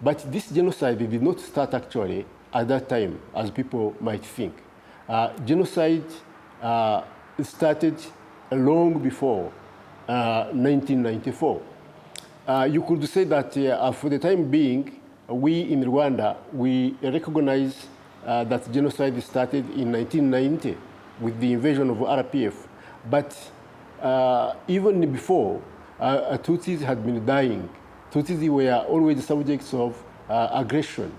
But this genocide did not start actually at that time, as people might think. Genocide started long before 1994. You could say that for the time being, we in Rwanda, we recognize that genocide started in 1990 with the invasion of RPF. But even before, Tutsis had been dying. Tutsis were always subjects of aggression.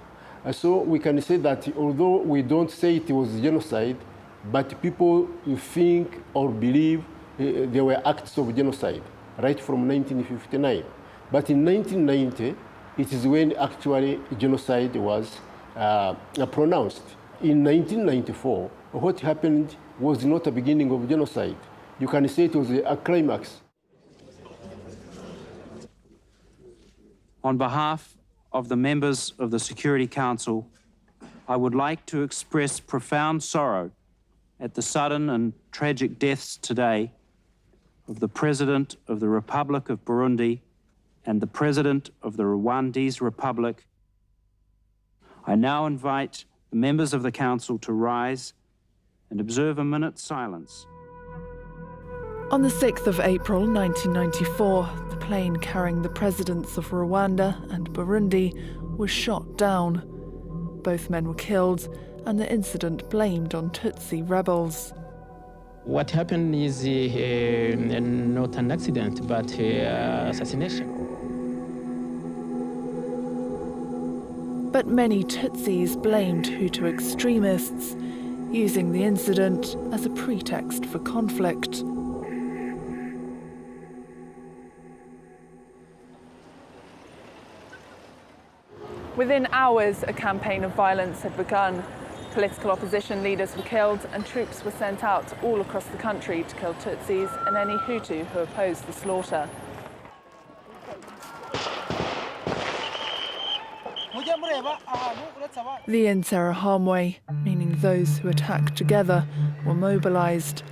So we can say that although we don't say it was genocide, but people think or believe there were acts of genocide right from 1959. But in 1990, it is when actually genocide was pronounced. In 1994, what happened was not a beginning of genocide. You can say it was a climax. On behalf of the members of the Security Council, I would like to express profound sorrow at the sudden and tragic deaths today of the President of the Republic of Burundi and the President of the Rwandese Republic. I now invite the members of the Council to rise and observe a minute's silence. On the 6th of April 1994, the plane carrying the presidents of Rwanda and Burundi was shot down. Both men were killed, and the incident blamed on Tutsi rebels. What happened is not an accident, but assassination. But many Tutsis blamed Hutu extremists, using the incident as a pretext for conflict. Within hours, a campaign of violence had begun. Political opposition leaders were killed and troops were sent out all across the country to kill Tutsis and any Hutu who opposed the slaughter. The Interahamwe, meaning those who attacked together, were mobilized.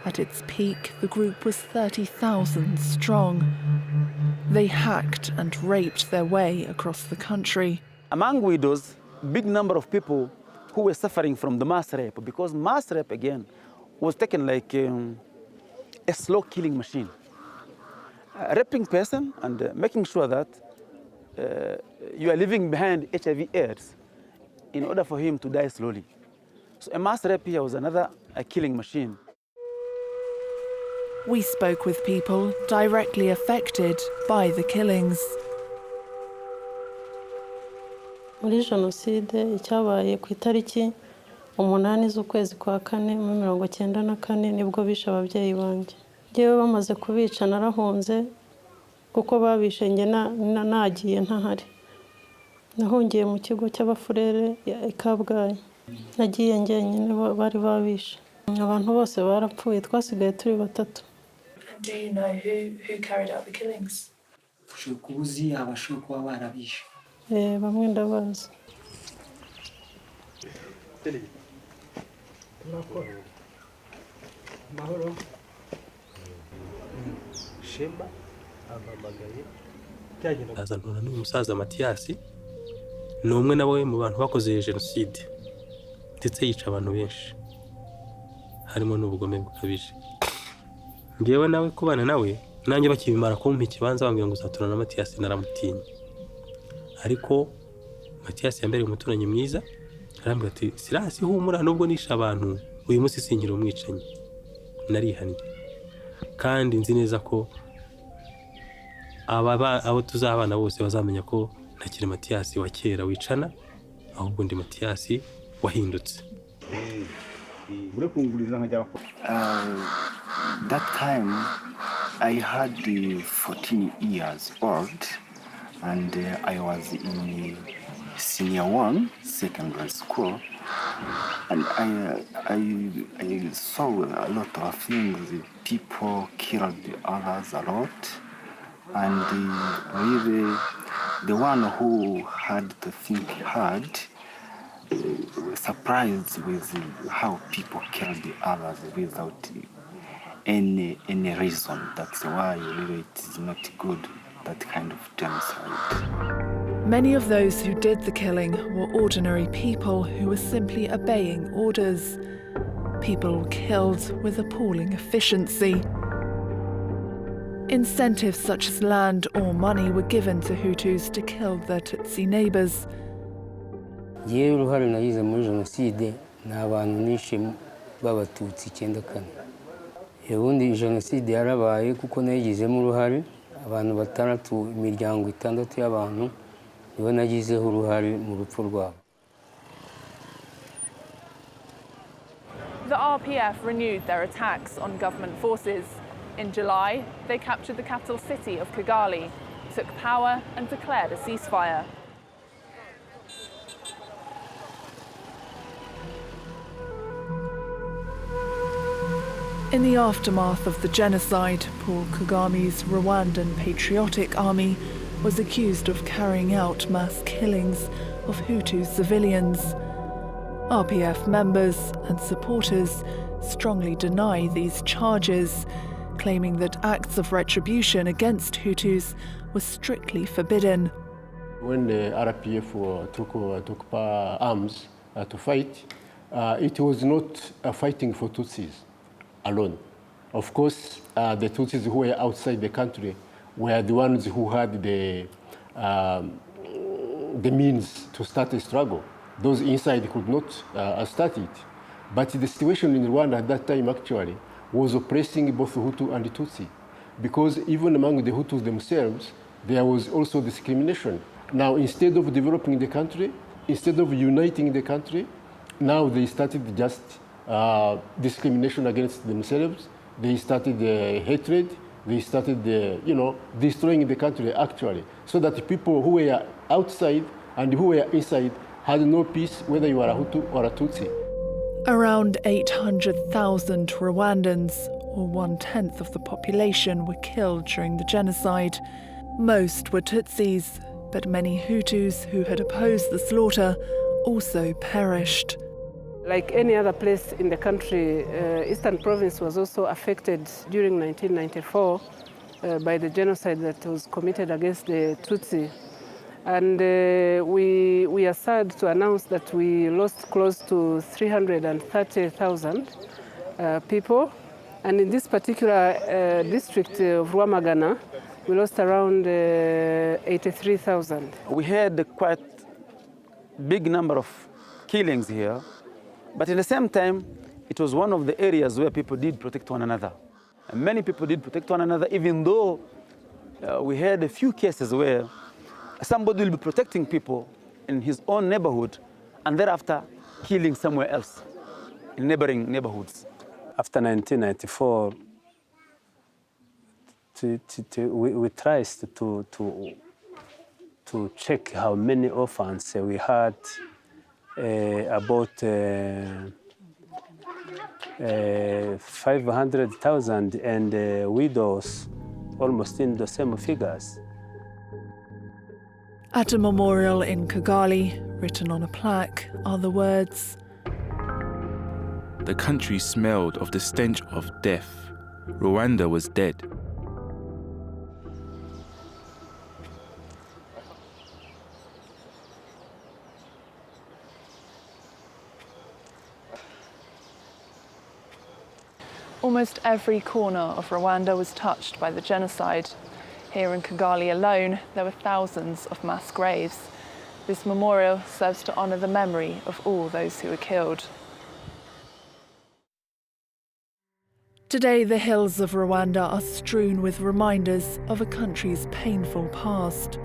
At its peak, the group was 30,000 strong. They hacked and raped their way across the country. Among widows, big number of people who were suffering from the mass rape, because mass rape, again, was taken like a slow killing machine. Raping person and making sure that you are leaving behind HIV/AIDS in order for him to die slowly. So a mass rape here was another killing machine. We spoke with people directly affected by the killings. Muri Genocide icyabaye ku itariki 8 z'ukwezi kwa 4 muri 1994 nibwo bishe ababyeyi banjye. Ngewe bamaze kubica narahunze kuko babishe nge nagiye ntahari. Nahungiye mu kigo cy'abafurere ya Kabgayi. Nagiye njyenyine bari babishe. Abantu bose barapfuye twasigaye turi batatu. Do you know who carried out the killings? Kubuzi abashoboye kuba barabishe. Bamwe ndabazi. Mahoro. Shemba abamagaye. Azanura n'umusaza Matiyasi ni umwe nawe mu bantu bakoze Genocide ndetse yica abantu benshi harimo n'ubugome bukabije. Ngewe nawe kubana nawe nanjye bakibimara kumpa ikibanza bambwira ngo uzaturana na Matiyasi naramutinye. Ariko Matiyasi yambere umuturanyi mwiza arambwira ati Sirasi humura nubwo nisha abantu uyu munsi sinkira umwicanyi. Narihannye kandi nzi neza ko abo tuzabana bose bazamenya ko ntakiri Matiyasi wa kera wicana ahubwo ndi Matiyasi wahindutse. That time I had 14 years old and I was in senior 1 secondary school, and I saw a lot of things. People killed others a lot, and really the one who had to think hard surprised with how people killed the others without any reason. That's why really it is not good, that kind of genocide. Many of those who did the killing were ordinary people who were simply obeying orders. People killed with appalling efficiency. Incentives such as land or money were given to Hutus to kill their Tutsi neighbours. Jewe uruhare nagize muri Genocide ni abantu nishe b'Abatutsi 94. Ubundi Genocide yarabaye kuko nayigizemo uruhare abantu batandatu imiryango 6 y'abantu nibo nagizeho uruhare mu rupfu rwabo. The RPF renewed their attacks on government forces. In July, they captured the capital city of Kigali, took power and declared a ceasefire. In the aftermath of the genocide, Paul Kagami's Rwandan Patriotic Army was accused of carrying out mass killings of Hutu civilians. RPF members and supporters strongly deny these charges, claiming that acts of retribution against Hutus were strictly forbidden. When the RPF took arms to fight, it was not fighting for Tutsis alone. Of course, the Tutsis who were outside the country were the ones who had the means to start a struggle. Those inside could not start it. But the situation in Rwanda at that time actually was oppressing both Hutu and Tutsi, because even among the Hutus themselves, there was also discrimination. Now, instead of developing the country, instead of uniting the country, now they started just discrimination against themselves. They started hatred. They started, destroying the country actually, so that the people who were outside and who were inside had no peace, whether you are a Hutu or a Tutsi. Around 800,000 Rwandans, or 1/10 of the population, were killed during the genocide. Most were Tutsis, but many Hutus who had opposed the slaughter also perished. Like any other place in the country, Eastern Province was also affected during 1994 by the genocide that was committed against the Tutsi. And we are sad to announce that we lost close to 330,000 people. And in this particular district of Rwamagana, we lost around 83,000. We had a quite big number of killings here, but at the same time, it was one of the areas where people did protect one another. And many people did protect one another, even though we had a few cases where somebody will be protecting people in his own neighborhood and thereafter killing somewhere else in neighboring neighborhoods. After 1994, we tried to check how many orphans we had. About 500,000 and widows almost in the same figures. At a memorial in Kigali, written on a plaque, are the words, "The country smelled of the stench of death. Rwanda was dead." Almost every corner of Rwanda was touched by the genocide. Here in Kigali alone, there were thousands of mass graves. This memorial serves to honour the memory of all those who were killed. Today, the hills of Rwanda are strewn with reminders of a country's painful past.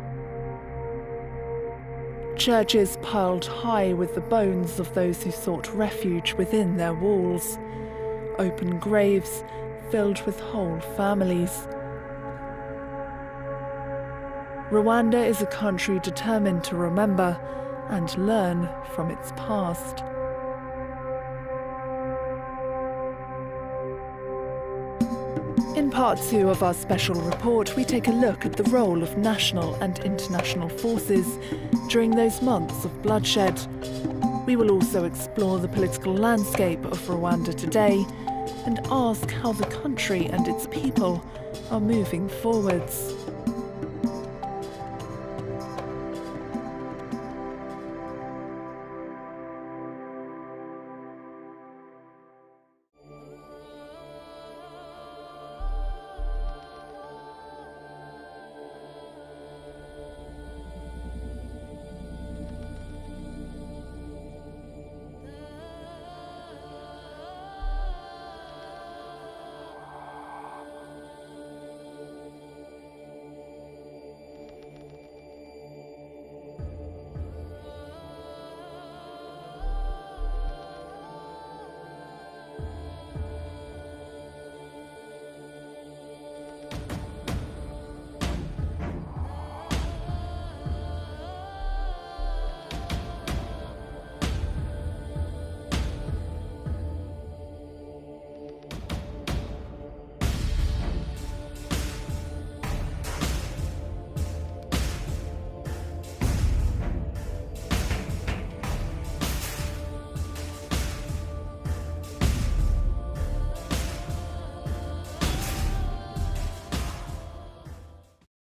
Churches piled high with the bones of those who sought refuge within their walls. Open graves filled with whole families. Rwanda is a country determined to remember and learn from its past. In part 2 of our special report, we take a look at the role of national and international forces during those months of bloodshed. We will also explore the political landscape of Rwanda today and ask how the country and its people are moving forwards.